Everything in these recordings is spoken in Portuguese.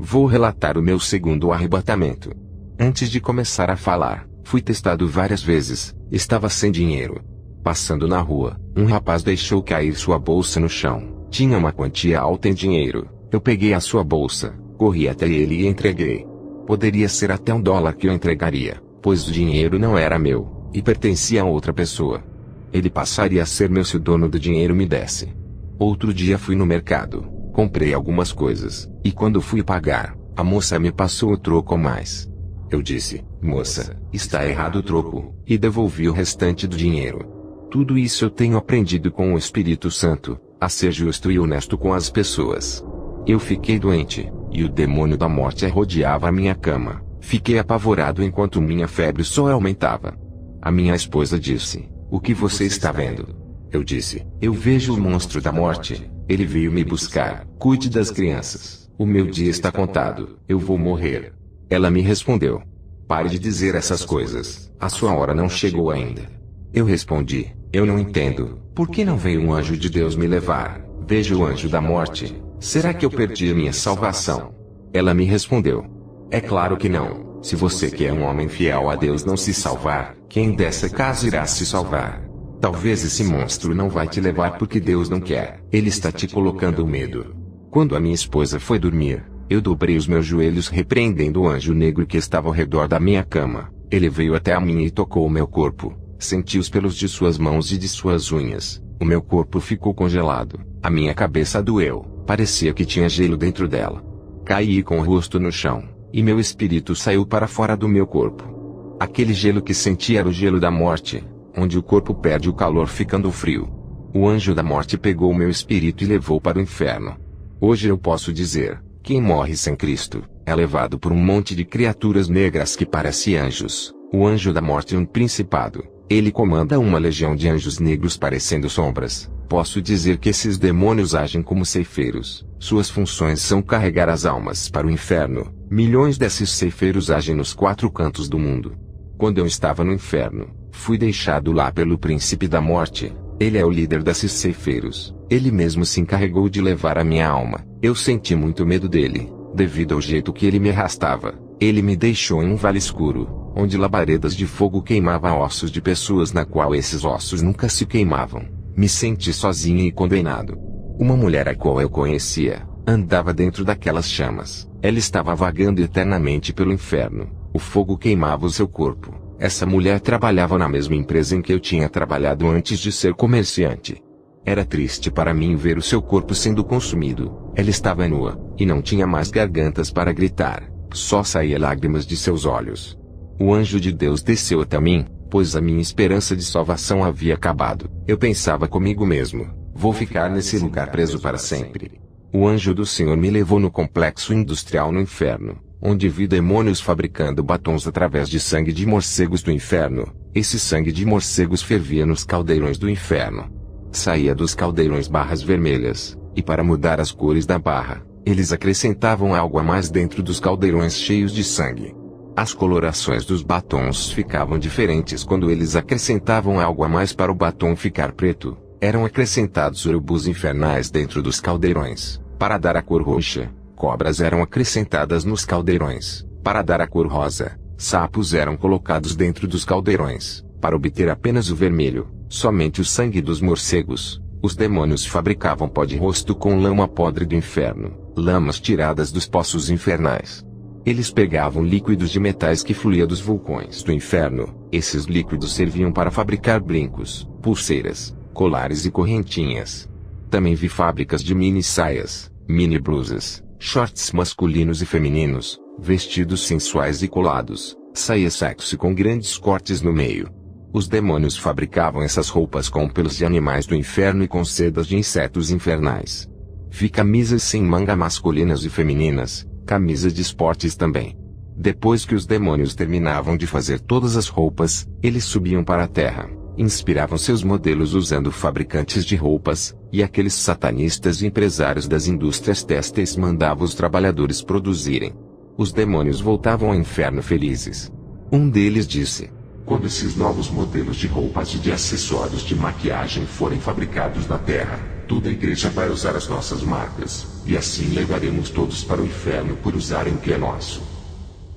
Vou relatar o meu segundo arrebatamento. Antes de começar a falar, fui testado várias vezes, estava sem dinheiro. Passando na rua, um rapaz deixou cair sua bolsa no chão. Tinha uma quantia alta em dinheiro. Eu peguei a sua bolsa, corri até ele e entreguei. Poderia ser até $1 que eu entregaria, pois o dinheiro não era meu, e pertencia a outra pessoa. Ele passaria a ser meu se o dono do dinheiro me desse. Outro dia fui no mercado, comprei algumas coisas, e quando fui pagar, a moça me passou o troco a mais. Eu disse, moça, está errado o troco, e devolvi o restante do dinheiro. Tudo isso eu tenho aprendido com o Espírito Santo, a ser justo e honesto com as pessoas. Eu fiquei doente, e o demônio da morte rodeava a minha cama. Fiquei apavorado enquanto minha febre só aumentava. A minha esposa disse, o que você está vendo? Eu disse, eu vejo o monstro da morte, ele veio me buscar, cuide das crianças, o meu dia está contado, eu vou morrer. Ela me respondeu, pare de dizer essas coisas, a sua hora não chegou ainda. Eu respondi, eu não entendo, por que não veio um anjo de Deus me levar? Vejo o anjo da morte, será que eu perdi a minha salvação? Ela me respondeu, é claro que não, se você que é um homem fiel a Deus não se salvar, quem dessa casa irá se salvar? Talvez esse monstro não vai te levar porque Deus não quer, ele está te colocando medo. Quando a minha esposa foi dormir, eu dobrei os meus joelhos repreendendo o anjo negro que estava ao redor da minha cama. Ele veio até a mim e tocou o meu corpo. Senti os pelos de suas mãos e de suas unhas. O meu corpo ficou congelado. A minha cabeça doeu. Parecia que tinha gelo dentro dela. Caí com o rosto no chão, e meu espírito saiu para fora do meu corpo. Aquele gelo que senti era o gelo da morte, onde o corpo perde o calor ficando frio. O anjo da morte pegou o meu espírito e levou para o inferno. Hoje eu posso dizer, quem morre sem Cristo, é levado por um monte de criaturas negras que parecem anjos. O anjo da morte é um principado. Ele comanda uma legião de anjos negros parecendo sombras. Posso dizer que esses demônios agem como ceifeiros. Suas funções são carregar as almas para o inferno. Milhões desses ceifeiros agem nos 4 cantos do mundo. Quando eu estava no inferno, fui deixado lá pelo príncipe da morte. Ele é o líder desses ceifeiros. Ele mesmo se encarregou de levar a minha alma. Eu senti muito medo dele, devido ao jeito que ele me arrastava. Ele me deixou em um vale escuro, onde labaredas de fogo queimavam ossos de pessoas na qual esses ossos nunca se queimavam. Me senti sozinho e condenado. Uma mulher a qual eu conhecia, andava dentro daquelas chamas. Ela estava vagando eternamente pelo inferno. O fogo queimava o seu corpo. Essa mulher trabalhava na mesma empresa em que eu tinha trabalhado antes de ser comerciante. Era triste para mim ver o seu corpo sendo consumido. Ela estava nua, e não tinha mais gargantas para gritar. Só saía lágrimas de seus olhos. O anjo de Deus desceu até mim, pois a minha esperança de salvação havia acabado. Eu pensava comigo mesmo, vou ficar nesse lugar preso para sempre. O anjo do Senhor me levou no complexo industrial no inferno, onde vi demônios fabricando batons através de sangue de morcegos do inferno. Esse sangue de morcegos fervia nos caldeirões do inferno. Saía dos caldeirões barras vermelhas, e para mudar as cores da barra, eles acrescentavam algo a mais dentro dos caldeirões cheios de sangue. As colorações dos batons ficavam diferentes quando eles acrescentavam algo a mais para o batom ficar preto. Eram acrescentados urubus infernais dentro dos caldeirões, para dar a cor roxa. Cobras eram acrescentadas nos caldeirões, para dar a cor rosa. Sapos eram colocados dentro dos caldeirões, para obter apenas o vermelho, somente o sangue dos morcegos. Os demônios fabricavam pó de rosto com lama podre do inferno, lamas tiradas dos poços infernais. Eles pegavam líquidos de metais que fluía dos vulcões do inferno. Esses líquidos serviam para fabricar brincos, pulseiras, colares e correntinhas. Também vi fábricas de mini saias, mini blusas, shorts masculinos e femininos, vestidos sensuais e colados, saia sexy com grandes cortes no meio. Os demônios fabricavam essas roupas com pelos de animais do inferno e com sedas de insetos infernais. Vi camisas sem manga masculinas e femininas, camisas de esportes também. Depois que os demônios terminavam de fazer todas as roupas, eles subiam para a terra, inspiravam seus modelos usando fabricantes de roupas, e aqueles satanistas e empresários das indústrias têxteis mandavam os trabalhadores produzirem. Os demônios voltavam ao inferno felizes. Um deles disse: quando esses novos modelos de roupas e de acessórios de maquiagem forem fabricados na terra, toda a igreja vai usar as nossas marcas. e assim levaremos todos para o inferno por usarem o que é nosso.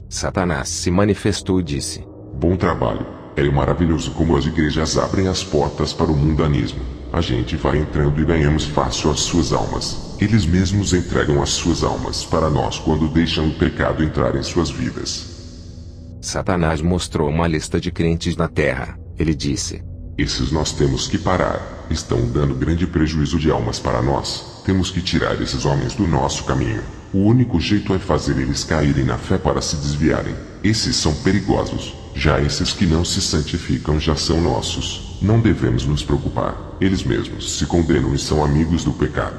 Satanás se manifestou e disse: Bom trabalho. É maravilhoso como as igrejas abrem as portas para o mundanismo. A gente vai entrando e ganhamos fácil as suas almas. Eles mesmos entregam as suas almas para nós quando deixam o pecado entrar em suas vidas. Satanás mostrou uma lista de crentes na terra. Ele disse: Esses nós temos que parar. Estão dando grande prejuízo de almas para nós. Temos que tirar esses homens do nosso caminho. O único jeito é fazer eles caírem na fé para se desviarem. Esses são perigosos. Já esses que não se santificam já são nossos. Não devemos nos preocupar. Eles mesmos se condenam e são amigos do pecado.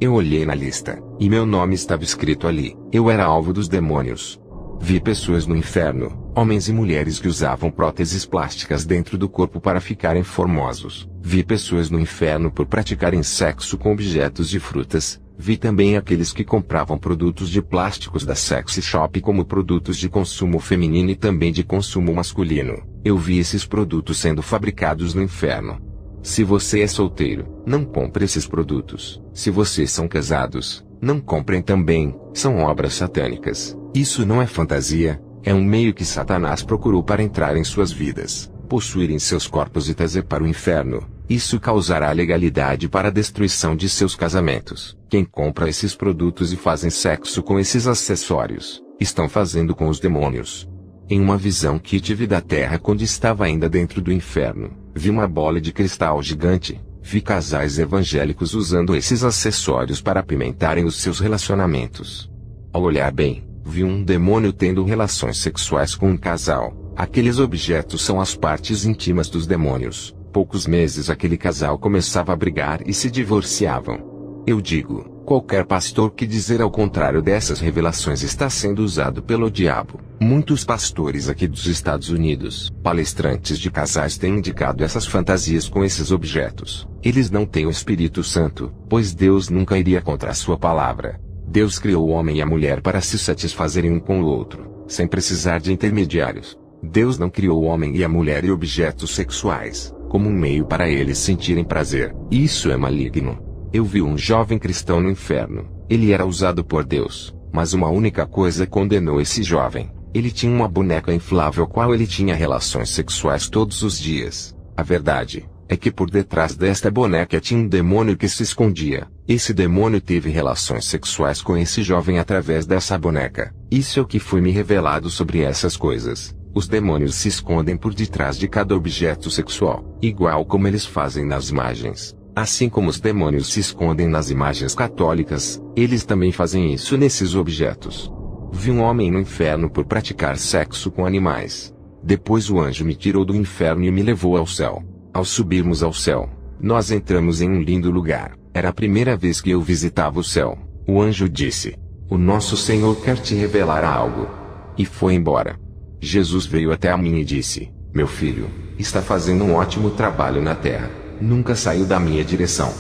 Eu olhei na lista, e meu nome estava escrito ali. Eu era alvo dos demônios. Vi pessoas no inferno, homens e mulheres que usavam próteses plásticas dentro do corpo para ficarem formosos. Vi pessoas no inferno por praticarem sexo com objetos de frutas. Vi também aqueles que compravam produtos de plásticos da Sexy Shop como produtos de consumo feminino e também de consumo masculino. Eu vi esses produtos sendo fabricados no inferno. Se você é solteiro, não compre esses produtos. Se vocês são casados, não comprem também, são obras satânicas. Isso não é fantasia, é um meio que Satanás procurou para entrar em suas vidas, possuírem seus corpos e trazer para o inferno. Isso causará legalidade para a destruição de seus casamentos. Quem compra esses produtos e fazem sexo com esses acessórios, estão fazendo com os demônios. Em uma visão que tive da terra quando estava ainda dentro do inferno, vi uma bola de cristal gigante. Vi casais evangélicos usando esses acessórios para apimentarem os seus relacionamentos. Ao olhar bem, vi um demônio tendo relações sexuais com um casal. Aqueles objetos são as partes íntimas dos demônios. Poucos meses aquele casal começava a brigar e se divorciavam. Eu digo, qualquer pastor que dizer ao contrário dessas revelações está sendo usado pelo diabo. Muitos pastores aqui dos Estados Unidos, palestrantes de casais têm indicado essas fantasias com esses objetos. Eles não têm o Espírito Santo, pois Deus nunca iria contra a sua palavra. Deus criou o homem e a mulher para se satisfazerem um com o outro, sem precisar de intermediários. Deus não criou o homem e a mulher e objetos sexuais, como um meio para eles sentirem prazer. Isso é maligno. Eu vi um jovem cristão no inferno. Ele era usado por Deus, mas uma única coisa condenou esse jovem. Ele tinha uma boneca inflável qual ele tinha relações sexuais todos os dias. A verdade é que por detrás desta boneca tinha um demônio que se escondia. Esse demônio teve relações sexuais com esse jovem através dessa boneca. Isso é o que foi me revelado sobre essas coisas. Os demônios se escondem por detrás de cada objeto sexual, igual como eles fazem nas imagens. Assim como os demônios se escondem nas imagens católicas, eles também fazem isso nesses objetos. Vi um homem no inferno por praticar sexo com animais. Depois o anjo me tirou do inferno e me levou ao céu. Ao subirmos ao céu, nós entramos em um lindo lugar. Era a primeira vez que eu visitava o céu. O anjo disse: "O nosso Senhor quer te revelar algo." E foi embora. Jesus veio até a mim e disse: "Meu filho, está fazendo um ótimo trabalho na terra. Nunca saiu da minha direção.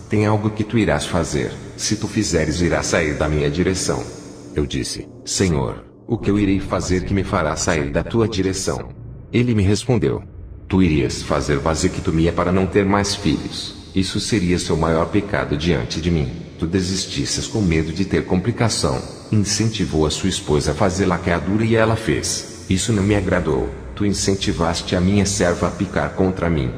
Tem algo que tu irás fazer. Se tu fizeres, irás sair da minha direção." Eu disse: "Senhor, o que eu irei fazer que me fará sair da tua direção?" Ele me respondeu: "Tu irias fazer vasectomia para não ter mais filhos. Isso seria seu maior pecado diante de mim. Tu desistisses com medo de ter complicação. Incentivou a sua esposa a fazer laqueadura e ela fez. Isso não me agradou. Tu incentivaste a minha serva a picar contra mim."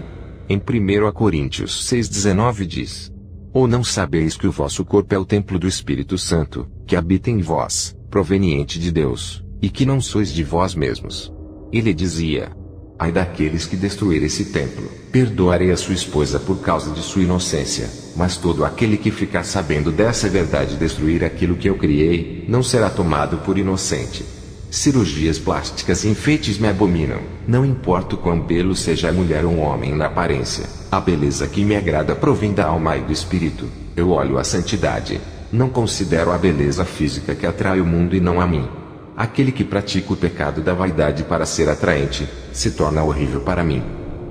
Em 1 Coríntios 6,19 diz: "Ou não sabeis que o vosso corpo é o templo do Espírito Santo, que habita em vós, proveniente de Deus, e que não sois de vós mesmos?" Ele dizia: "Ai daqueles que destruírem esse templo, perdoarei a sua esposa por causa de sua inocência, mas todo aquele que ficar sabendo dessa verdade e destruir aquilo que eu criei, não será tomado por inocente." Cirurgias plásticas e enfeites me abominam. Não importa o quão belo seja a mulher ou um homem na aparência, a beleza que me agrada provém da alma e do espírito. Eu olho a santidade. Não considero a beleza física que atrai o mundo e não a mim. Aquele que pratica o pecado da vaidade para ser atraente, se torna horrível para mim.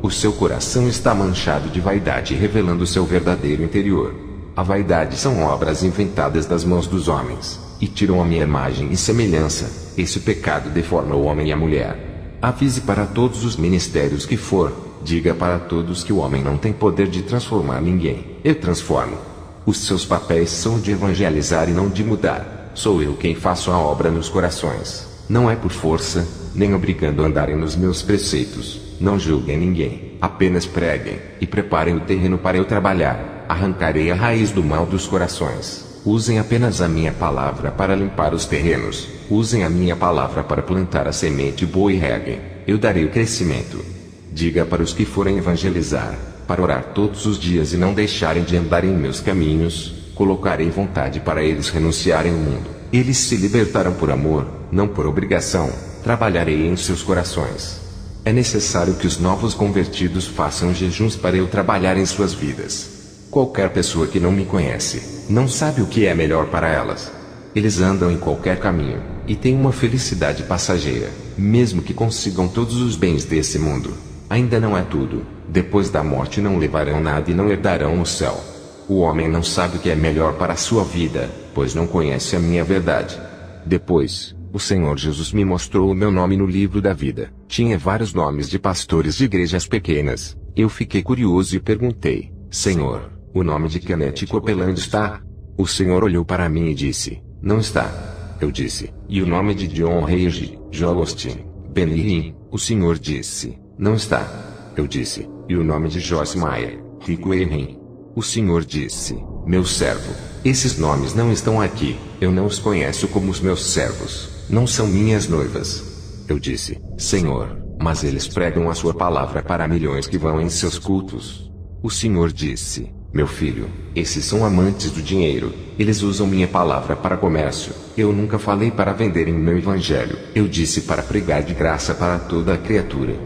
O seu coração está manchado de vaidade, revelando seu verdadeiro interior. A vaidade são obras inventadas das mãos dos homens, e tiram a minha imagem e semelhança. Esse pecado deforma o homem e a mulher. Avise para todos os ministérios que for, diga para todos que o homem não tem poder de transformar ninguém. Eu transformo. Os seus papéis são de evangelizar e não de mudar. Sou eu quem faço a obra nos corações. Não é por força, nem obrigando a andarem nos meus preceitos. Não julguem ninguém, apenas preguem, e preparem o terreno para eu trabalhar. Arrancarei a raiz do mal dos corações. Usem apenas a minha palavra para limpar os terrenos. Usem a minha palavra para plantar a semente boa e reguem. Eu darei o crescimento. Diga para os que forem evangelizar, para orar todos os dias e não deixarem de andar em meus caminhos, colocarei vontade para eles renunciarem ao mundo. Eles se libertarão por amor, não por obrigação. Trabalharei em seus corações. É necessário que os novos convertidos façam jejuns para eu trabalhar em suas vidas. Qualquer pessoa que não me conhece, não sabe o que é melhor para elas. Eles andam em qualquer caminho, e têm uma felicidade passageira, mesmo que consigam todos os bens desse mundo. Ainda não é tudo. Depois da morte não levarão nada e não herdarão o céu. O homem não sabe o que é melhor para a sua vida, pois não conhece a minha verdade. Depois, o Senhor Jesus me mostrou o meu nome no livro da vida. Tinha vários nomes de pastores de igrejas pequenas. Eu fiquei curioso e perguntei: Senhor, o nome de Kenneth Copeland está? O Senhor olhou para mim e disse: não está. Eu disse: e o nome de John Rage, Joel Austin, Benny? O Senhor disse: não está. Eu disse: e o nome de Joyce Meyer, Rico Erin? O Senhor disse: meu servo, esses nomes não estão aqui. Eu não os conheço como os meus servos. Não são minhas noivas. Eu disse: Senhor, mas eles pregam a sua palavra para milhões que vão em seus cultos. O Senhor disse: meu filho, esses são amantes do dinheiro. Eles usam minha palavra para comércio. Eu nunca falei para venderem meu evangelho. Eu disse para pregar de graça para toda a criatura.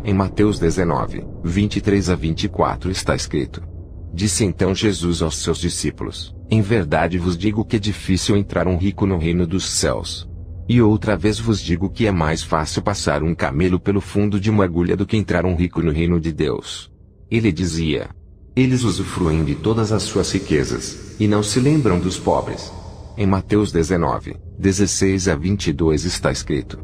Em Mateus 19, 23 a 24 está escrito: disse então Jesus aos seus discípulos: em verdade vos digo que é difícil entrar um rico no reino dos céus. E outra vez vos digo que é mais fácil passar um camelo pelo fundo de uma agulha do que entrar um rico no reino de Deus. Ele dizia: eles usufruem de todas as suas riquezas, e não se lembram dos pobres. Em Mateus 19, 16 a 22 está escrito: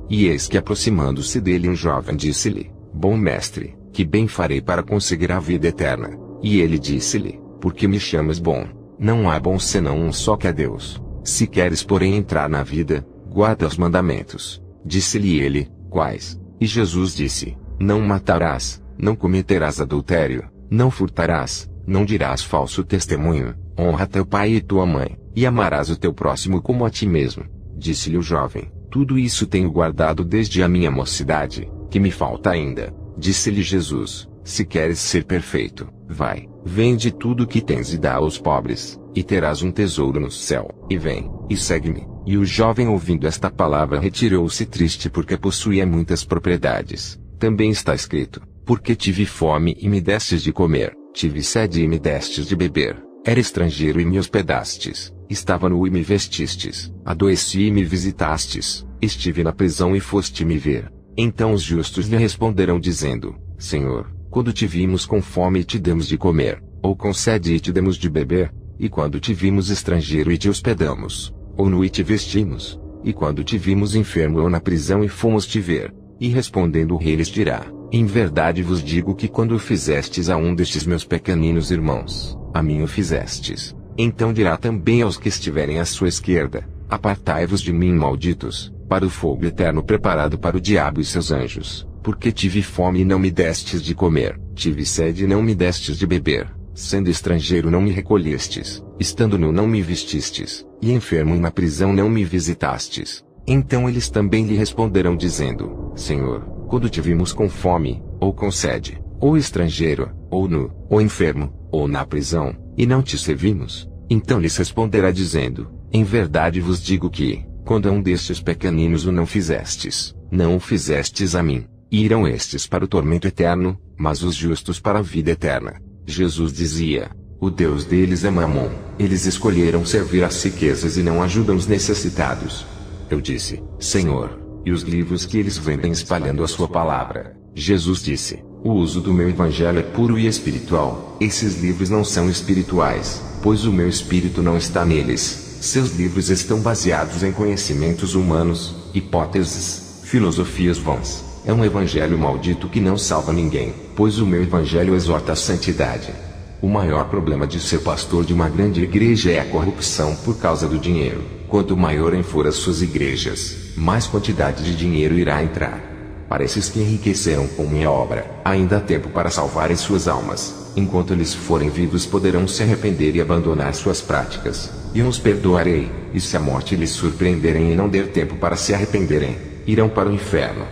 e eis que aproximando-se dele um jovem disse-lhe: bom mestre, que bem farei para conseguir a vida eterna? E ele disse-lhe: por que me chamas bom? Não há bom senão um só, que é Deus. Se queres porém entrar na vida, guarda os mandamentos. Disse-lhe ele: quais? E Jesus disse: não matarás, não cometerás adultério, não furtarás, não dirás falso testemunho, honra teu pai e tua mãe, e amarás o teu próximo como a ti mesmo. Disse-lhe o jovem: tudo isso tenho guardado desde a minha mocidade, que me falta ainda? Disse-lhe Jesus: se queres ser perfeito, vai, vende tudo o que tens e dá aos pobres, e terás um tesouro no céu, e vem, e segue-me. E o jovem, ouvindo esta palavra, retirou-se triste porque possuía muitas propriedades. Também está escrito: porque tive fome e me destes de comer, tive sede e me destes de beber, era estrangeiro e me hospedastes, estava nu e me vestistes, adoeci e me visitastes, estive na prisão e foste me ver. Então os justos lhe responderão dizendo: Senhor, quando te vimos com fome e te demos de comer, ou com sede e te demos de beber? E quando te vimos estrangeiro e te hospedamos, ou nu e te vestimos? E quando te vimos enfermo ou na prisão e fomos te ver? E respondendo o rei lhes dirá: em verdade vos digo que quando o fizestes a um destes meus pequeninos irmãos, a mim o fizestes. Então dirá também aos que estiverem à sua esquerda: apartai-vos de mim, malditos, para o fogo eterno preparado para o diabo e seus anjos. Porque tive fome e não me destes de comer, tive sede e não me destes de beber, sendo estrangeiro não me recolhestes, estando nu não me vestistes, e enfermo e na prisão não me visitastes. Então eles também lhe responderão dizendo: Senhor, quando te vimos com fome, ou com sede, ou estrangeiro, ou nu, ou enfermo, ou na prisão, e não te servimos? Então lhes responderá dizendo: em verdade vos digo que, quando a um destes pequeninos o não fizestes, não o fizestes a mim. Irão estes para o tormento eterno, mas os justos para a vida eterna. Jesus dizia: o Deus deles é Mamon. Eles escolheram servir às riquezas e não ajudam os necessitados. Eu disse: Senhor, e os livros que eles vendem espalhando a sua palavra? Jesus disse: o uso do meu evangelho é puro e espiritual. Esses livros não são espirituais, pois o meu espírito não está neles. Seus livros estão baseados em conhecimentos humanos, hipóteses, filosofias vãs. É um evangelho maldito que não salva ninguém, pois o meu evangelho exorta a santidade. O maior problema de ser pastor de uma grande igreja é a corrupção por causa do dinheiro. Quanto maior for as suas igrejas, mais quantidade de dinheiro irá entrar. Para esses que enriqueceram com minha obra, ainda há tempo para salvarem suas almas. Enquanto eles forem vivos poderão se arrepender e abandonar suas práticas. E eu os perdoarei, e se a morte lhes surpreenderem e não der tempo para se arrependerem, irão para o inferno.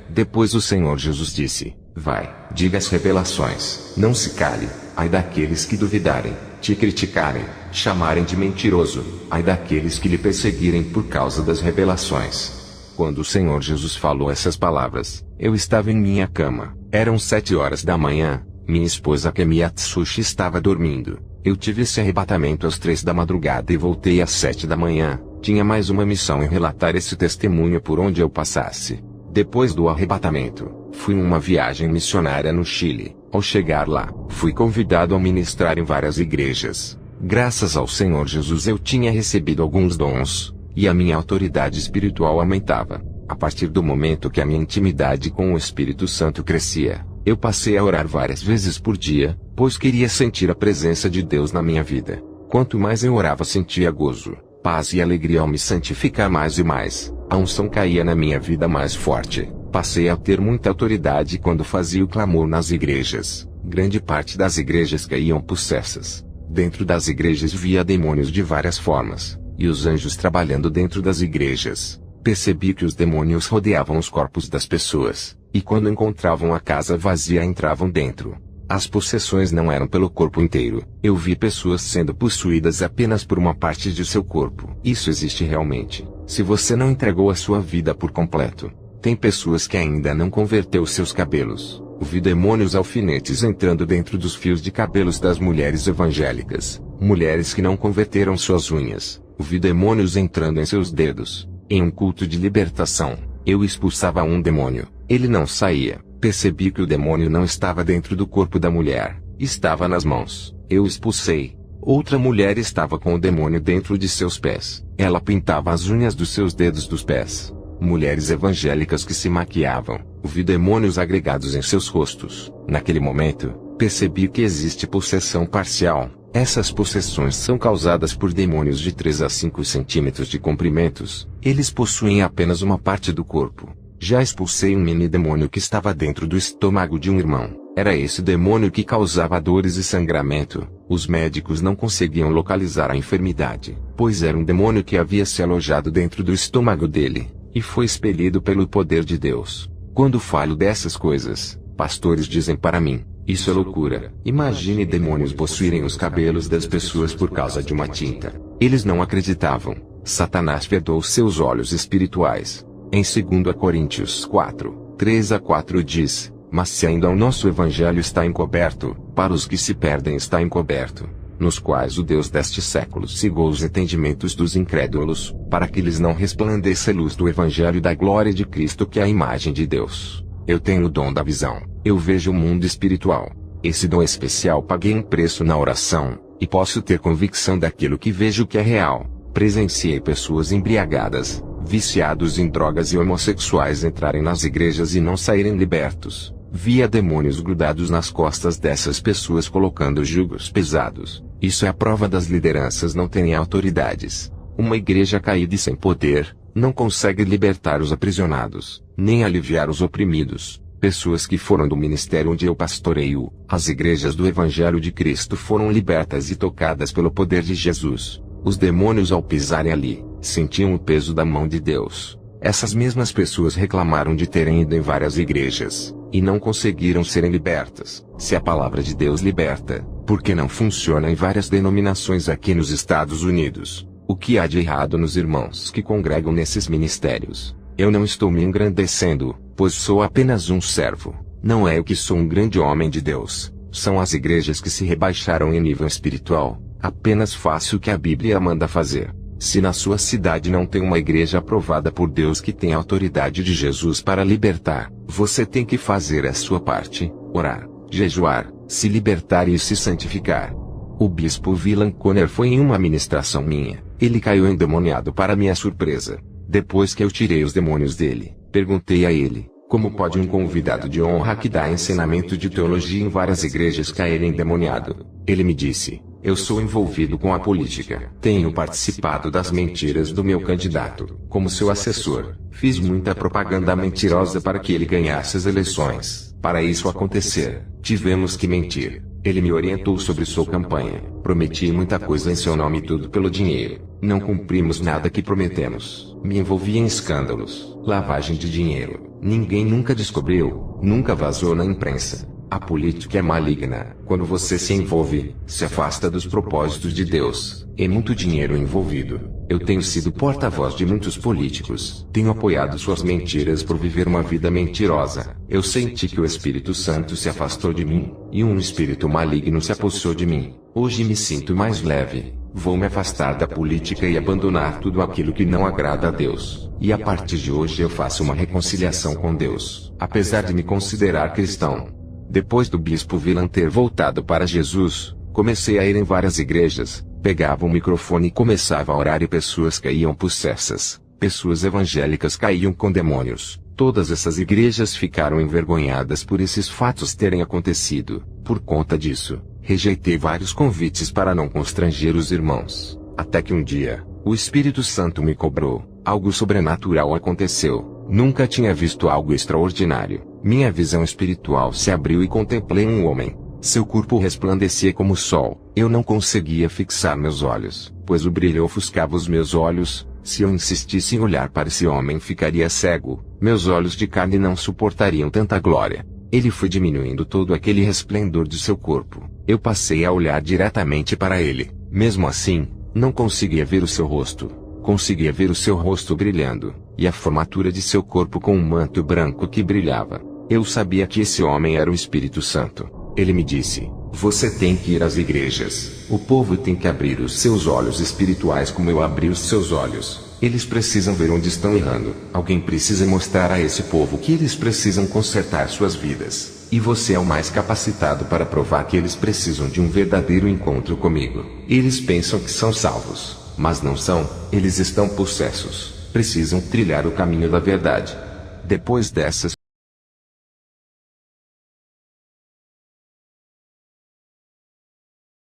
Depois o Senhor Jesus disse: vai, diga as revelações, não se cale. Ai daqueles que duvidarem, te criticarem, chamarem de mentiroso, ai daqueles que lhe perseguirem por causa das revelações. Quando o Senhor Jesus falou essas palavras, eu estava em minha cama. Eram 7 horas da manhã, minha esposa Kemi Atsushi estava dormindo. Eu tive esse arrebatamento às 3 da madrugada e voltei às 7 da manhã. Tinha mais uma missão em relatar esse testemunho por onde eu passasse. Depois do arrebatamento, fui em uma viagem missionária no Chile. Ao chegar lá, fui convidado a ministrar em várias igrejas. Graças ao Senhor Jesus eu tinha recebido alguns dons, e a minha autoridade espiritual aumentava. A partir do momento que a minha intimidade com o Espírito Santo crescia, eu passei a orar várias vezes por dia, pois queria sentir a presença de Deus na minha vida. Quanto mais eu orava, sentia gozo, paz e alegria ao me santificar mais e mais. A unção caía na minha vida mais forte. Passei a ter muita autoridade quando fazia o clamor nas igrejas. Grande parte das igrejas caíam possessas. Dentro das igrejas via demônios de várias formas, e os anjos trabalhando dentro das igrejas. Percebi que os demônios rodeavam os corpos das pessoas, e quando encontravam a casa vazia entravam dentro. As possessões não eram pelo corpo inteiro. Eu vi pessoas sendo possuídas apenas por uma parte de seu corpo. Isso existe realmente, se você não entregou a sua vida por completo. Tem pessoas que ainda não converteu seus cabelos. Vi demônios alfinetes entrando dentro dos fios de cabelos das mulheres evangélicas. Mulheres que não converteram suas unhas. Vi demônios entrando em seus dedos. Em um culto de libertação, eu expulsava um demônio. Ele não saía. Percebi que o demônio não estava dentro do corpo da mulher. Estava nas mãos. Eu expulsei. Outra mulher estava com o demônio dentro de seus pés. Ela pintava as unhas dos seus dedos dos pés. Mulheres evangélicas que se maquiavam. Vi demônios agregados em seus rostos. Naquele momento, percebi que existe possessão parcial. Essas possessões são causadas por demônios de 3 a 5 centímetros de comprimentos. Eles possuem apenas uma parte do corpo. Já expulsei um mini demônio que estava dentro do estômago de um irmão. Era esse demônio que causava dores e sangramento. Os médicos não conseguiam localizar a enfermidade, pois era um demônio que havia se alojado dentro do estômago dele, e foi expelido pelo poder de Deus. Quando falo dessas coisas, pastores dizem para mim: isso é loucura. Imagine demônios possuírem os cabelos das pessoas por causa de uma tinta. Eles não acreditavam. Satanás vedou seus olhos espirituais. Em 2 Coríntios 4, 3 a 4 diz: mas se ainda o nosso evangelho está encoberto, para os que se perdem está encoberto, nos quais o Deus deste século cegou os entendimentos dos incrédulos, para que lhes não resplandeça a luz do evangelho da glória de Cristo, que é a imagem de Deus. Eu tenho o dom da visão. Eu vejo o mundo espiritual. Esse dom especial paguei um preço na oração, e posso ter convicção daquilo que vejo que é real. Presenciei pessoas embriagadas, viciados em drogas e homossexuais entrarem nas igrejas e não saírem libertos. Via demônios grudados nas costas dessas pessoas colocando jugos pesados. Isso é a prova das lideranças não terem autoridades. Uma igreja caída e sem poder, não consegue libertar os aprisionados, nem aliviar os oprimidos. Pessoas que foram do ministério onde eu pastoreio, as igrejas do Evangelho de Cristo foram libertas e tocadas pelo poder de Jesus. Os demônios, ao pisarem ali, sentiam o peso da mão de Deus. Essas mesmas pessoas reclamaram de terem ido em várias igrejas, e não conseguiram serem libertas. Se a palavra de Deus liberta, por que não funciona em várias denominações aqui nos Estados Unidos? O que há de errado nos irmãos que congregam nesses ministérios? Eu não estou me engrandecendo, pois sou apenas um servo. Não é eu que sou um grande homem de Deus. São as igrejas que se rebaixaram em nível espiritual. Apenas faça o que a Bíblia manda fazer. Se na sua cidade não tem uma igreja aprovada por Deus que tem a autoridade de Jesus para libertar, você tem que fazer a sua parte, orar, jejuar, se libertar e se santificar. O bispo Willan Conner foi em uma ministração minha. Ele caiu endemoniado para minha surpresa. Depois que eu tirei os demônios dele, perguntei a ele: Como pode um convidado de honra que dá ensinamento de teologia em várias igrejas cair endemoniado? Ele me disse: eu sou envolvido com a política. Tenho participado das mentiras do meu candidato. Como seu assessor, fiz muita propaganda mentirosa para que ele ganhasse as eleições. Para isso acontecer, tivemos que mentir. Ele me orientou sobre sua campanha. Prometi muita coisa em seu nome, tudo pelo dinheiro. Não cumprimos nada que prometemos. Me envolvi em escândalos, lavagem de dinheiro. Ninguém nunca descobriu, nunca vazou na imprensa. A política é maligna. Quando você se envolve, se afasta dos propósitos de Deus. É muito dinheiro envolvido. Eu tenho sido porta-voz de muitos políticos. Tenho apoiado suas mentiras por viver uma vida mentirosa. Eu senti que o Espírito Santo se afastou de mim, e um espírito maligno se apossou de mim. Hoje me sinto mais leve. Vou me afastar da política e abandonar tudo aquilo que não agrada a Deus. E a partir de hoje eu faço uma reconciliação com Deus, apesar de me considerar cristão. Depois do bispo Villan ter voltado para Jesus, comecei a ir em várias igrejas, pegava o microfone e começava a orar e pessoas caíam possessas, pessoas evangélicas caíam com demônios. Todas essas igrejas ficaram envergonhadas por esses fatos terem acontecido. Por conta disso, rejeitei vários convites para não constranger os irmãos. Até que um dia, o Espírito Santo me cobrou. Algo sobrenatural aconteceu. Nunca tinha visto algo extraordinário. Minha visão espiritual se abriu e contemplei um homem. Seu corpo resplandecia como o sol. Eu não conseguia fixar meus olhos, pois o brilho ofuscava os meus olhos. Se eu insistisse em olhar para esse homem, ficaria cego. Meus olhos de carne não suportariam tanta glória. Ele foi diminuindo todo aquele resplendor de seu corpo. Eu passei a olhar diretamente para ele. Mesmo assim, não conseguia ver o seu rosto. Conseguia ver o seu rosto brilhando, e a formatura de seu corpo com um manto branco que brilhava. Eu sabia que esse homem era o Espírito Santo. Ele me disse: você tem que ir às igrejas. O povo tem que abrir os seus olhos espirituais como eu abri os seus olhos. Eles precisam ver onde estão errando. Alguém precisa mostrar a esse povo que eles precisam consertar suas vidas. E você é o mais capacitado para provar que eles precisam de um verdadeiro encontro comigo. Eles pensam que são salvos, mas não são. Eles estão possessos. Precisam trilhar o caminho da verdade. Depois dessas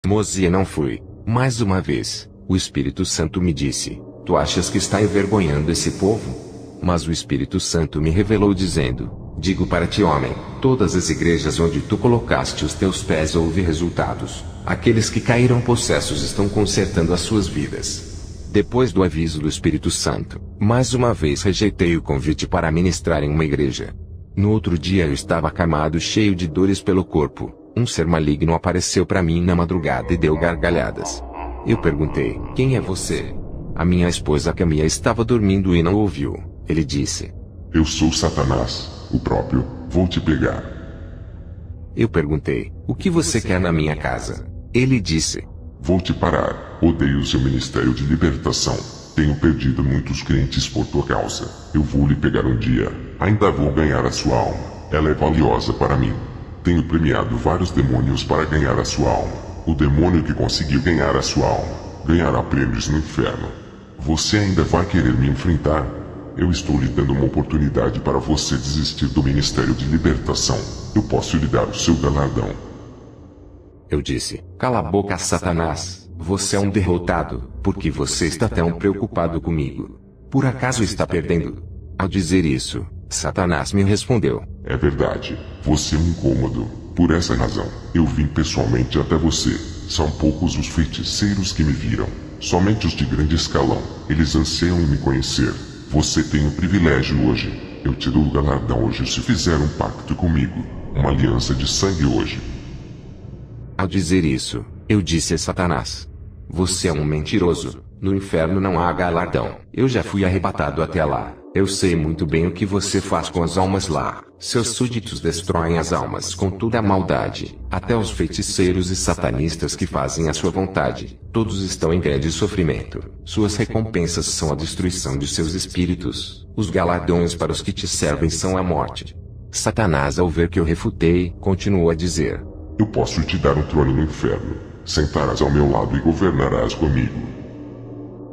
Mozia não fui. Mais uma vez, o Espírito Santo me disse: tu achas que está envergonhando esse povo? Mas o Espírito Santo me revelou dizendo: digo para ti, homem, todas as igrejas onde tu colocaste os teus pés houve resultados. Aqueles que caíram possessos estão consertando as suas vidas. Depois do aviso do Espírito Santo, mais uma vez rejeitei o convite para ministrar em uma igreja. No outro dia eu estava acamado, cheio de dores pelo corpo. Um ser maligno apareceu para mim na madrugada e deu gargalhadas. Eu perguntei: quem é você? A minha esposa Camila estava dormindo e não ouviu. Ele disse: eu sou Satanás, o próprio, vou te pegar. Eu perguntei: o que você quer na minha casa? Ele disse: vou te parar, odeio o seu ministério de libertação. Tenho perdido muitos crentes por tua causa. Eu vou lhe pegar um dia. Ainda vou ganhar a sua alma. Ela é valiosa para mim. Tenho premiado vários demônios para ganhar a sua alma. O demônio que conseguiu ganhar a sua alma ganhará prêmios no inferno. Você ainda vai querer me enfrentar? Eu estou lhe dando uma oportunidade para você desistir do ministério de libertação. Eu posso lhe dar o seu galardão. Eu disse: cala a boca, Satanás. Você é um derrotado. Por que você está tão preocupado comigo? Por acaso está perdendo? Ao dizer isso, Satanás me respondeu: é verdade, você é um incômodo. Por essa razão, eu vim pessoalmente até você. São poucos os feiticeiros que me viram. Somente os de grande escalão. Eles anseiam em me conhecer. Você tem um privilégio hoje. Eu te dou o galardão hoje se fizer um pacto comigo. Uma aliança de sangue hoje. Ao dizer isso, eu disse a Satanás: você é um mentiroso. No inferno não há galardão. Eu já fui arrebatado até lá. Eu sei muito bem o que você faz com as almas lá. Seus súditos destroem as almas com toda a maldade. Até os feiticeiros e satanistas que fazem a sua vontade, todos estão em grande sofrimento. Suas recompensas são a destruição de seus espíritos. Os galardões para os que te servem são a morte. Satanás, ao ver que eu refutei, continuou a dizer: eu posso te dar um trono no inferno. Sentarás ao meu lado e governarás comigo.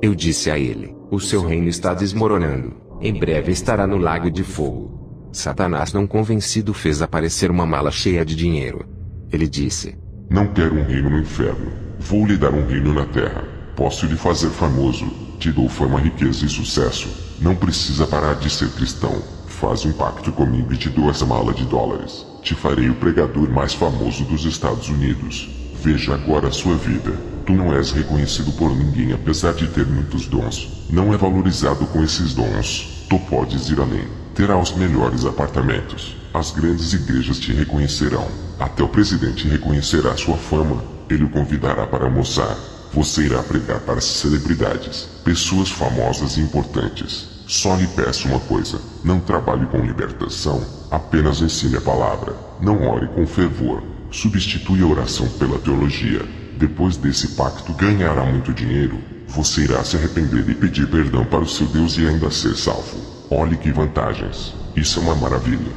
Eu disse a ele: o seu reino está desmoronando. Em breve estará no lago de fogo. Satanás, não convencido, fez aparecer uma mala cheia de dinheiro. Ele disse: Não quero um reino no inferno. Vou lhe dar um reino na terra. Posso lhe fazer famoso. Te dou fama, riqueza e sucesso. Não precisa parar de ser cristão. Faz um pacto comigo e te dou essa mala de dólares. Te farei o pregador mais famoso dos Estados Unidos. Veja agora a sua vida. Tu não és reconhecido por ninguém apesar de ter muitos dons. Não é valorizado com esses dons. Tu podes ir além. Terá os melhores apartamentos. As grandes igrejas te reconhecerão. Até o presidente reconhecerá sua fama. Ele o convidará para almoçar. Você irá pregar para as celebridades, pessoas famosas e importantes. Só lhe peço uma coisa: não trabalhe com libertação, apenas ensine a palavra. Não ore com fervor. Substitui a oração pela teologia. Depois desse pacto ganhará muito dinheiro. Você irá se arrepender e pedir perdão para o seu Deus e ainda ser salvo. Olhe que vantagens. Isso é uma maravilha.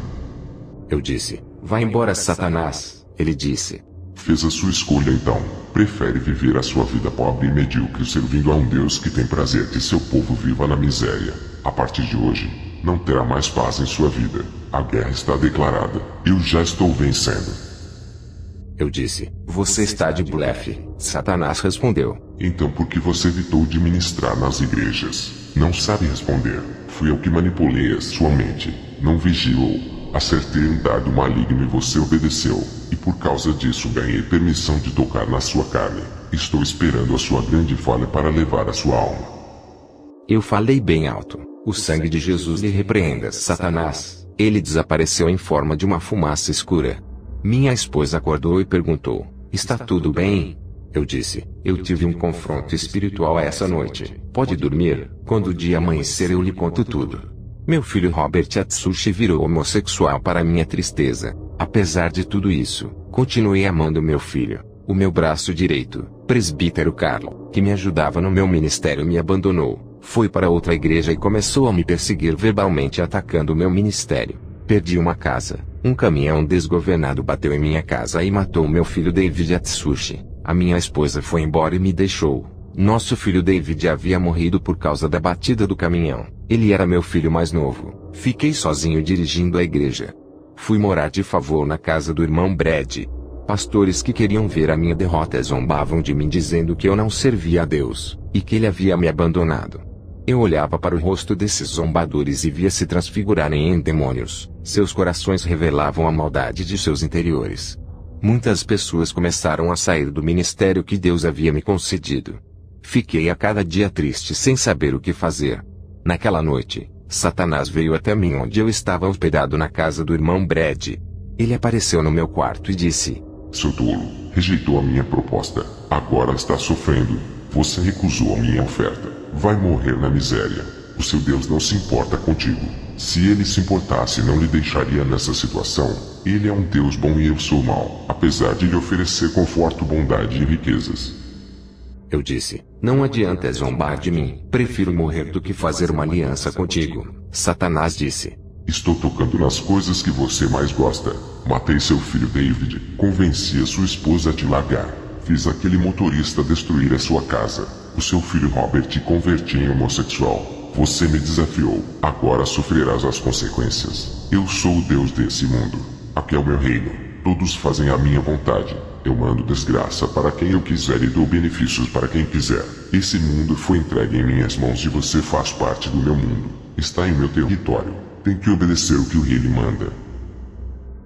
Eu disse: Vá embora, Satanás. Ele disse: Fez a sua escolha então. Prefere viver a sua vida pobre e medíocre servindo a um Deus que tem prazer que seu povo viva na miséria. A partir de hoje, não terá mais paz em sua vida. A guerra está declarada. Eu já estou vencendo. Eu disse: Você está de blefe. Satanás respondeu: Então por que você evitou de ministrar nas igrejas? Não sabe responder. Fui eu que manipulei a sua mente. Não vigiou. Acertei um dardo maligno e você obedeceu. E por causa disso ganhei permissão de tocar na sua carne. Estou esperando a sua grande falha para levar a sua alma. Eu falei bem alto: O sangue de Jesus lhe repreenda, Satanás. Ele desapareceu em forma de uma fumaça escura. Minha esposa acordou e perguntou: Está tudo bem? Eu disse: Eu tive um confronto espiritual essa noite. Pode dormir, quando o dia amanhecer eu lhe conto tudo. Meu filho Robert Atsushi virou homossexual para minha tristeza. Apesar de tudo isso, continuei amando meu filho. O meu braço direito, presbítero Carlo, que me ajudava no meu ministério, me abandonou. Foi para outra igreja e começou a me perseguir verbalmente, atacando o meu ministério. Perdi uma casa. Um caminhão desgovernado bateu em minha casa e matou meu filho David Atsushi. A minha esposa foi embora e me deixou. Nosso filho David havia morrido por causa da batida do caminhão. Ele era meu filho mais novo. Fiquei sozinho dirigindo a igreja. Fui morar de favor na casa do irmão Brad. Pastores que queriam ver a minha derrota zombavam de mim, dizendo que eu não servia a Deus, e que ele havia me abandonado. Eu olhava para o rosto desses zombadores e via se transfigurarem em demônios. Seus corações revelavam a maldade de seus interiores. Muitas pessoas começaram a sair do ministério que Deus havia me concedido. Fiquei a cada dia triste sem saber o que fazer. Naquela noite, Satanás veio até mim onde eu estava hospedado na casa do irmão Brad. Ele apareceu no meu quarto e disse: Seu tolo, rejeitou a minha proposta. Agora está sofrendo. Você recusou a minha oferta. Vai morrer na miséria. O seu Deus não se importa contigo. Se ele se importasse, não lhe deixaria nessa situação. Ele é um Deus bom e eu sou mau, apesar de lhe oferecer conforto, bondade e riquezas. Eu disse: Não adianta zombar de mim. Prefiro morrer do que fazer uma aliança contigo. Satanás disse: Estou tocando nas coisas que você mais gosta. Matei seu filho David. Convenci a sua esposa a te largar. Fiz aquele motorista destruir a sua casa. O seu filho Robert te converti em homossexual. Você me desafiou. Agora sofrerás as consequências. Eu sou o Deus desse mundo. Aqui é o meu reino. Todos fazem a minha vontade. Eu mando desgraça para quem eu quiser e dou benefícios para quem quiser. Esse mundo foi entregue em minhas mãos e você faz parte do meu mundo. Está em meu território. Tem que obedecer o que o rei lhe manda.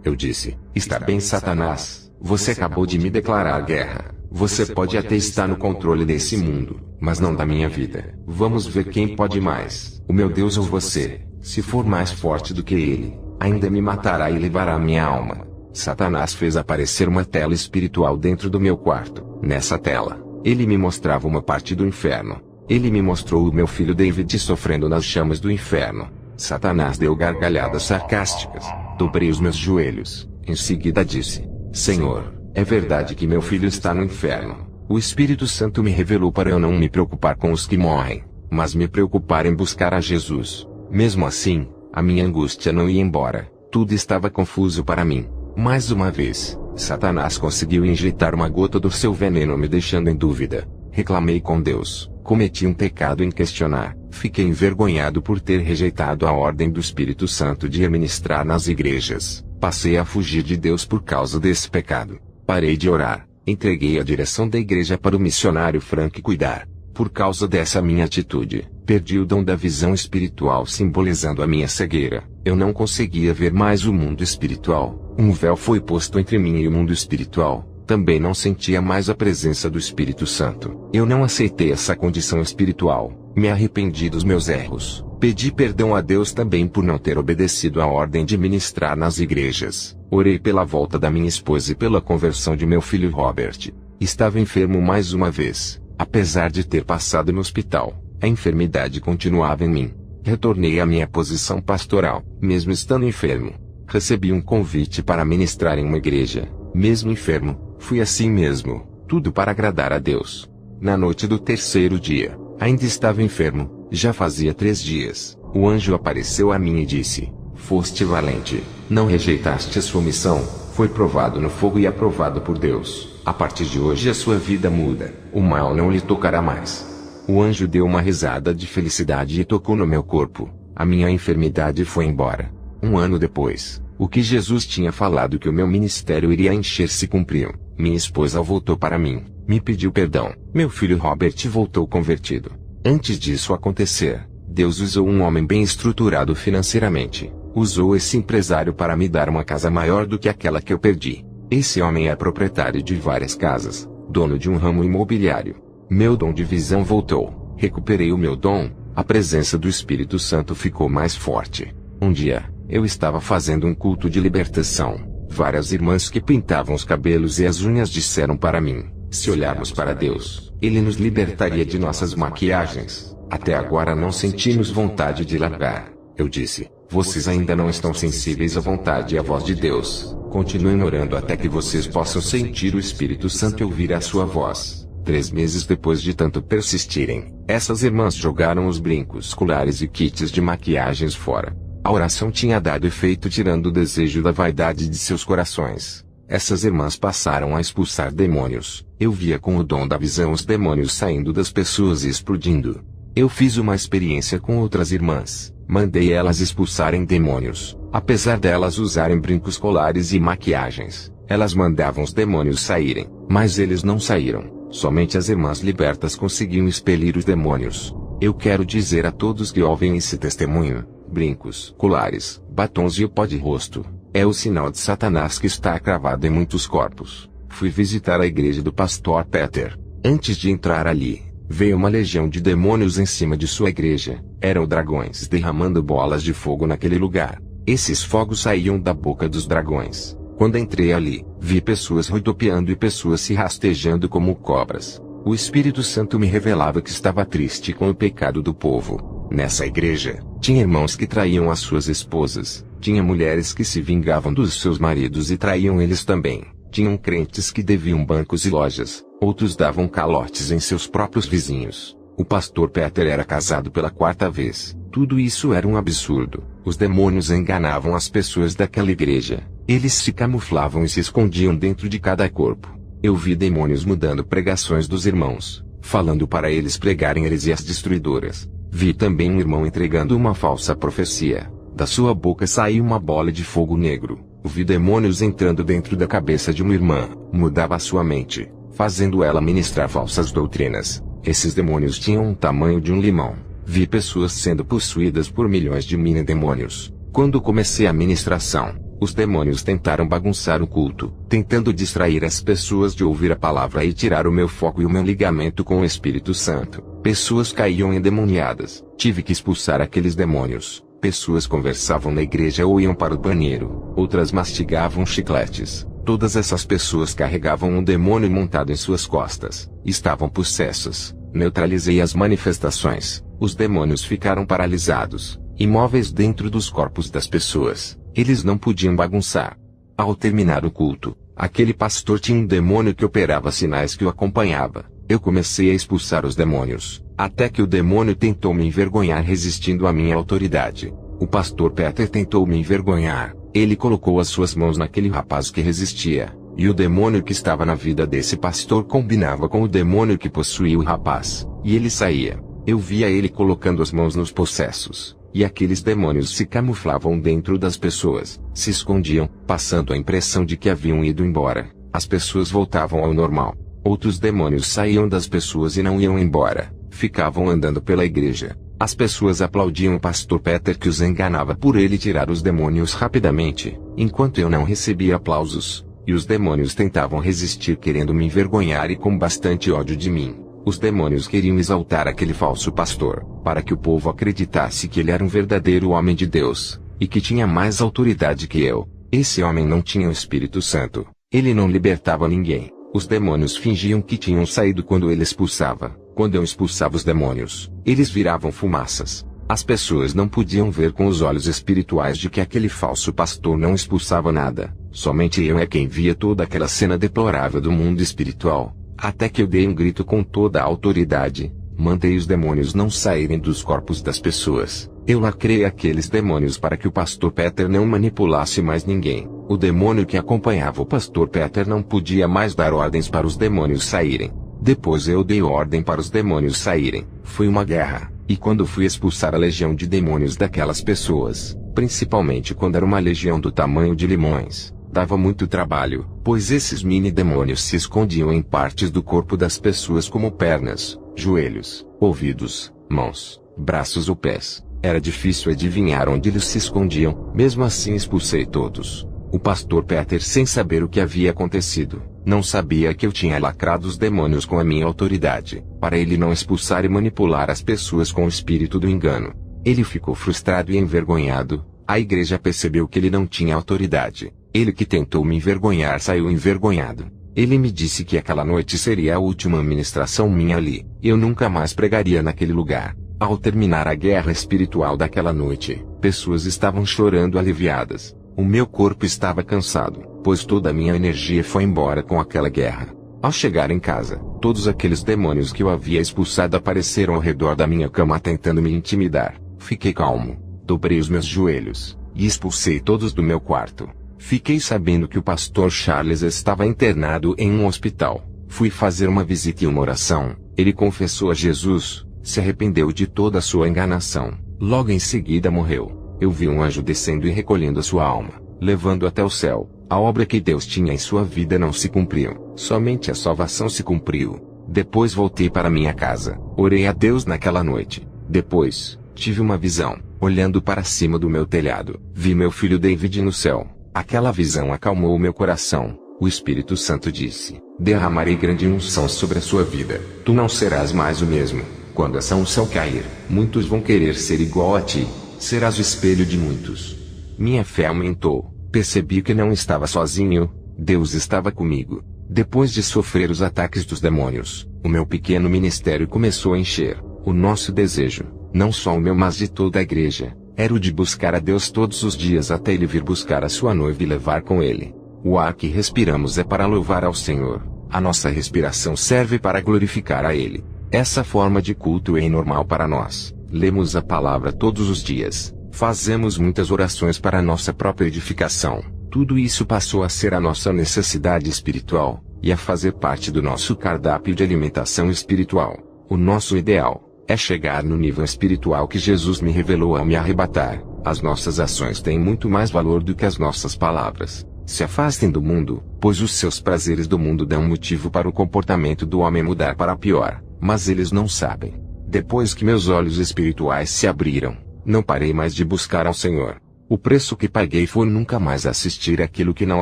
Eu disse: Está bem, Satanás. Você acabou de me declarar guerra. Você pode até estar no controle desse mundo, mas não da minha vida. Vamos ver quem pode mais, o meu Deus ou você. Se for mais forte do que ele, ainda me matará e levará minha alma. Satanás fez aparecer uma tela espiritual dentro do meu quarto. Nessa tela, ele me mostrava uma parte do inferno. Ele me mostrou o meu filho David sofrendo nas chamas do inferno. Satanás deu gargalhadas sarcásticas. Dobrei os meus joelhos. Em seguida disse: Senhor, é verdade que meu filho está no inferno. O Espírito Santo me revelou para eu não me preocupar com os que morrem, mas me preocupar em buscar a Jesus. Mesmo assim, a minha angústia não ia embora. Tudo estava confuso para mim. Mais uma vez, Satanás conseguiu injetar uma gota do seu veneno me deixando em dúvida. Reclamei com Deus. Cometi um pecado em questionar. Fiquei envergonhado por ter rejeitado a ordem do Espírito Santo de ministrar nas igrejas. Passei a fugir de Deus por causa desse pecado. Parei de orar. Entreguei a direção da igreja para o missionário Frank cuidar. Por causa dessa minha atitude, perdi o dom da visão espiritual, simbolizando a minha cegueira. Eu não conseguia ver mais o mundo espiritual. Um véu foi posto entre mim e o mundo espiritual. Também não sentia mais a presença do Espírito Santo. Eu não aceitei essa condição espiritual. Me arrependi dos meus erros. Pedi perdão a Deus também por não ter obedecido à ordem de ministrar nas igrejas. Orei pela volta da minha esposa e pela conversão de meu filho Robert. Estava enfermo mais uma vez. Apesar de ter passado no hospital, a enfermidade continuava em mim. Retornei à minha posição pastoral, mesmo estando enfermo. Recebi um convite para ministrar em uma igreja. Mesmo enfermo, fui assim mesmo, tudo para agradar a Deus. Na noite do terceiro dia, ainda estava enfermo, já fazia 3 dias. O anjo apareceu a mim e disse: "Foste valente, não rejeitaste a sua missão, foi provado no fogo e aprovado por Deus. A partir de hoje a sua vida muda, o mal não lhe tocará mais." O anjo deu uma risada de felicidade e tocou no meu corpo. A minha enfermidade foi embora. 1 ano depois, o que Jesus tinha falado que o meu ministério iria encher se cumpriu. Minha esposa voltou para mim, me pediu perdão. Meu filho Robert voltou convertido. Antes disso acontecer, Deus usou um homem bem estruturado financeiramente. Usou esse empresário para me dar uma casa maior do que aquela que eu perdi. Esse homem é proprietário de várias casas, dono de um ramo imobiliário. Meu dom de visão voltou. Recuperei o meu dom. A presença do Espírito Santo ficou mais forte. Um dia, eu estava fazendo um culto de libertação. Várias irmãs que pintavam os cabelos e as unhas disseram para mim: "Se olharmos para Deus, Ele nos libertaria de nossas maquiagens. Até agora não sentimos vontade de largar." Eu disse: "Vocês ainda não estão sensíveis à vontade e à voz de Deus. Continuem orando até que vocês possam sentir o Espírito Santo e ouvir a sua voz." 3 meses depois de tanto persistirem, essas irmãs jogaram os brincos, colares e kits de maquiagens fora. A oração tinha dado efeito, tirando o desejo da vaidade de seus corações. Essas irmãs passaram a expulsar demônios. Eu via com o dom da visão os demônios saindo das pessoas e explodindo. Eu fiz uma experiência com outras irmãs. Mandei elas expulsarem demônios. Apesar delas usarem brincos, colares e maquiagens, elas mandavam os demônios saírem, mas eles não saíram. Somente as irmãs libertas conseguiam expelir os demônios. Eu quero dizer a todos que ouvem esse testemunho: brincos, colares, batons e o pó de rosto é o sinal de Satanás que está cravado em muitos corpos. Fui visitar a igreja do pastor Peter. Antes de entrar ali, veio uma legião de demônios em cima de sua igreja. Eram dragões derramando bolas de fogo naquele lugar. Esses fogos saíam da boca dos dragões. Quando entrei ali, vi pessoas rodopiando e pessoas se rastejando como cobras. O Espírito Santo me revelava que estava triste com o pecado do povo. Nessa igreja, tinha irmãos que traíam as suas esposas, tinha mulheres que se vingavam dos seus maridos e traíam eles também, tinham crentes que deviam bancos e lojas, outros davam calotes em seus próprios vizinhos. O pastor Peter era casado pela 4ª vez. Tudo isso era um absurdo. Os demônios enganavam as pessoas daquela igreja. Eles se camuflavam e se escondiam dentro de cada corpo. Eu vi demônios mudando pregações dos irmãos, falando para eles pregarem heresias destruidoras. Vi também um irmão entregando uma falsa profecia. Da sua boca saiu uma bola de fogo negro. Vi demônios entrando dentro da cabeça de uma irmã. Mudava a sua mente, fazendo ela ministrar falsas doutrinas. Esses demônios tinham o tamanho de um limão. Vi pessoas sendo possuídas por milhões de mini-demônios. Quando comecei a ministração, os demônios tentaram bagunçar o culto, tentando distrair as pessoas de ouvir a palavra e tirar o meu foco e o meu ligamento com o Espírito Santo. Pessoas caíam endemoniadas. Tive que expulsar aqueles demônios. Pessoas conversavam na igreja ou iam para o banheiro. Outras mastigavam chicletes. Todas essas pessoas carregavam um demônio montado em suas costas. Estavam possessas. Neutralizei as manifestações. Os demônios ficaram paralisados, imóveis dentro dos corpos das pessoas. Eles não podiam bagunçar. Ao terminar o culto, aquele pastor tinha um demônio que operava sinais que o acompanhava. Eu comecei a expulsar os demônios, até que o demônio tentou me envergonhar resistindo à minha autoridade. O pastor Peter tentou me envergonhar. Ele colocou as suas mãos naquele rapaz que resistia, e o demônio que estava na vida desse pastor combinava com o demônio que possuía o rapaz, e ele saía. Eu via ele colocando as mãos nos possessos, e aqueles demônios se camuflavam dentro das pessoas, se escondiam, passando a impressão de que haviam ido embora. As pessoas voltavam ao normal. Outros demônios saíam das pessoas e não iam embora, ficavam andando pela igreja. As pessoas aplaudiam o pastor Peter, que os enganava por ele tirar os demônios rapidamente, enquanto eu não recebia aplausos, e os demônios tentavam resistir, querendo me envergonhar e com bastante ódio de mim. Os demônios queriam exaltar aquele falso pastor, para que o povo acreditasse que ele era um verdadeiro homem de Deus, e que tinha mais autoridade que eu. Esse homem não tinha o Espírito Santo, ele não libertava ninguém. Os demônios fingiam que tinham saído quando ele expulsava. Quando eu expulsava os demônios, eles viravam fumaças. As pessoas não podiam ver com os olhos espirituais de que aquele falso pastor não expulsava nada. Somente eu é quem via toda aquela cena deplorável do mundo espiritual. Até que eu dei um grito com toda a autoridade: mandei os demônios não saírem dos corpos das pessoas. Eu lacrei aqueles demônios para que o pastor Peter não manipulasse mais ninguém. O demônio que acompanhava o pastor Peter não podia mais dar ordens para os demônios saírem. Depois eu dei ordem para os demônios saírem. Foi uma guerra, e quando fui expulsar a legião de demônios daquelas pessoas, principalmente quando era uma legião do tamanho de limões, dava muito trabalho, pois esses mini-demônios se escondiam em partes do corpo das pessoas como pernas, joelhos, ouvidos, mãos, braços ou pés. Era difícil adivinhar onde eles se escondiam. Mesmo assim expulsei todos. O pastor Peter, sem saber o que havia acontecido, não sabia que eu tinha lacrado os demônios com a minha autoridade, para ele não expulsar e manipular as pessoas com o espírito do engano. Ele ficou frustrado e envergonhado. A igreja percebeu que ele não tinha autoridade. Ele que tentou me envergonhar saiu envergonhado. Ele me disse que aquela noite seria a última ministração minha ali. Eu nunca mais pregaria naquele lugar. Ao terminar a guerra espiritual daquela noite, pessoas estavam chorando aliviadas. O meu corpo estava cansado, pois toda a minha energia foi embora com aquela guerra. Ao chegar em casa, todos aqueles demônios que eu havia expulsado apareceram ao redor da minha cama tentando me intimidar. Fiquei calmo, dobrei os meus joelhos, e expulsei todos do meu quarto. Fiquei sabendo que o pastor Charles estava internado em um hospital. Fui fazer uma visita e uma oração. Ele confessou a Jesus, se arrependeu de toda a sua enganação. Logo em seguida morreu. Eu vi um anjo descendo e recolhendo a sua alma, levando até o céu. A obra que Deus tinha em sua vida não se cumpriu, somente a salvação se cumpriu. Depois voltei para minha casa, orei a Deus naquela noite. Depois, tive uma visão, olhando para cima do meu telhado, vi meu filho David no céu. Aquela visão acalmou o meu coração. O Espírito Santo disse: derramarei grande unção sobre a sua vida. Tu não serás mais o mesmo. Quando essa unção cair, muitos vão querer ser igual a ti. Serás o espelho de muitos. Minha fé aumentou. Percebi que não estava sozinho. Deus estava comigo. Depois de sofrer os ataques dos demônios, o meu pequeno ministério começou a encher. O nosso desejo, não só o meu mas de toda a igreja, era o de buscar a Deus todos os dias até Ele vir buscar a sua noiva e levar com Ele. O ar que respiramos é para louvar ao Senhor. A nossa respiração serve para glorificar a Ele. Essa forma de culto é normal para nós. Lemos a palavra todos os dias. Fazemos muitas orações para a nossa própria edificação. Tudo isso passou a ser a nossa necessidade espiritual, e a fazer parte do nosso cardápio de alimentação espiritual. O nosso ideal é chegar no nível espiritual que Jesus me revelou ao me arrebatar. As nossas ações têm muito mais valor do que as nossas palavras. Se afastem do mundo, pois os seus prazeres do mundo dão motivo para o comportamento do homem mudar para pior, mas eles não sabem. Depois que meus olhos espirituais se abriram, não parei mais de buscar ao Senhor. O preço que paguei foi nunca mais assistir aquilo que não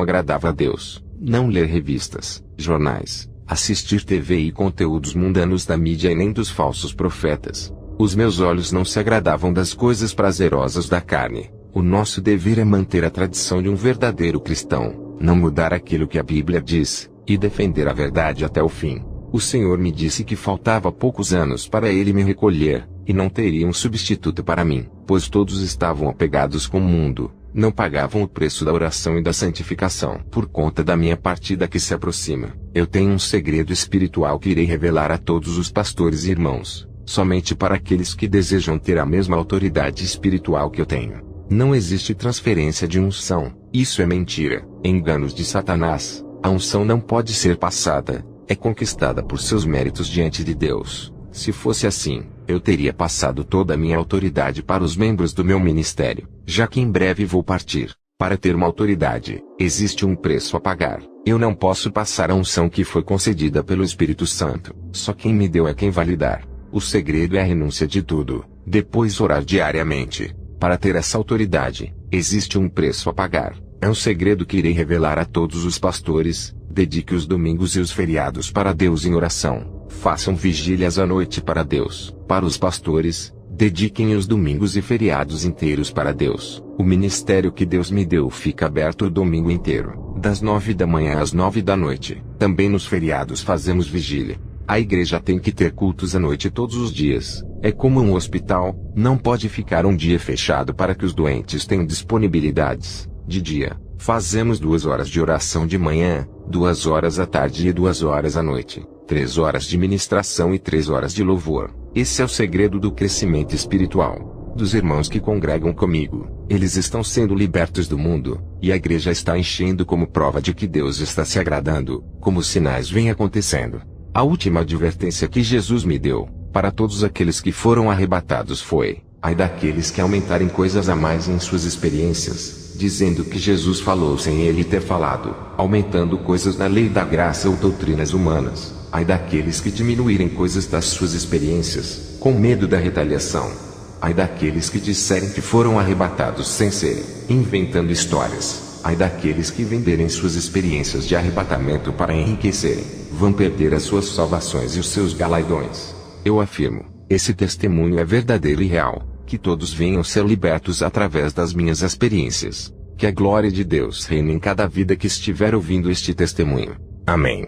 agradava a Deus, não ler revistas, jornais, assistir TV e conteúdos mundanos da mídia e nem dos falsos profetas. Os meus olhos não se agradavam das coisas prazerosas da carne. O nosso dever é manter a tradição de um verdadeiro cristão, não mudar aquilo que a Bíblia diz, e defender a verdade até o fim. O Senhor me disse que faltava poucos anos para Ele me recolher, e não teria um substituto para mim, pois todos estavam apegados com o mundo, não pagavam o preço da oração e da santificação. Por conta da minha partida que se aproxima, eu tenho um segredo espiritual que irei revelar a todos os pastores e irmãos, somente para aqueles que desejam ter a mesma autoridade espiritual que eu tenho. Não existe transferência de unção, isso é mentira, enganos de Satanás. A unção não pode ser passada, é conquistada por seus méritos diante de Deus. Se fosse assim, eu teria passado toda a minha autoridade para os membros do meu ministério, já que em breve vou partir. Para ter uma autoridade, existe um preço a pagar. Eu não posso passar a unção que foi concedida pelo Espírito Santo. Só quem me deu é quem vai lhe dar. O segredo é a renúncia de tudo, depois orar diariamente. Para ter essa autoridade, existe um preço a pagar. É um segredo que irei revelar a todos os pastores. Dedique os domingos e os feriados para Deus em oração. Façam vigílias à noite para Deus. Para os pastores, dediquem os domingos e feriados inteiros para Deus. O ministério que Deus me deu fica aberto o domingo inteiro, das 9 da manhã às 9 da noite. Também nos feriados fazemos vigília. A igreja tem que ter cultos à noite todos os dias. É como um hospital, não pode ficar um dia fechado para que os doentes tenham disponibilidades. De dia, fazemos 2 horas de oração de manhã, 2 horas à tarde e 2 horas à noite. 3 horas de ministração e 3 horas de louvor. Esse é o segredo do crescimento espiritual. Dos irmãos que congregam comigo, eles estão sendo libertos do mundo, e a igreja está enchendo como prova de que Deus está se agradando, como os sinais vêm acontecendo. A última advertência que Jesus me deu, para todos aqueles que foram arrebatados foi: ai daqueles que aumentarem coisas a mais em suas experiências, dizendo que Jesus falou sem ele ter falado, aumentando coisas na lei da graça ou doutrinas humanas. Ai daqueles que diminuírem coisas das suas experiências, com medo da retaliação. Ai daqueles que disserem que foram arrebatados sem serem, inventando histórias. Ai daqueles que venderem suas experiências de arrebatamento para enriquecerem, vão perder as suas salvações e os seus galardões. Eu afirmo, esse testemunho é verdadeiro e real, que todos venham ser libertos através das minhas experiências. Que a glória de Deus reine em cada vida que estiver ouvindo este testemunho. Amém.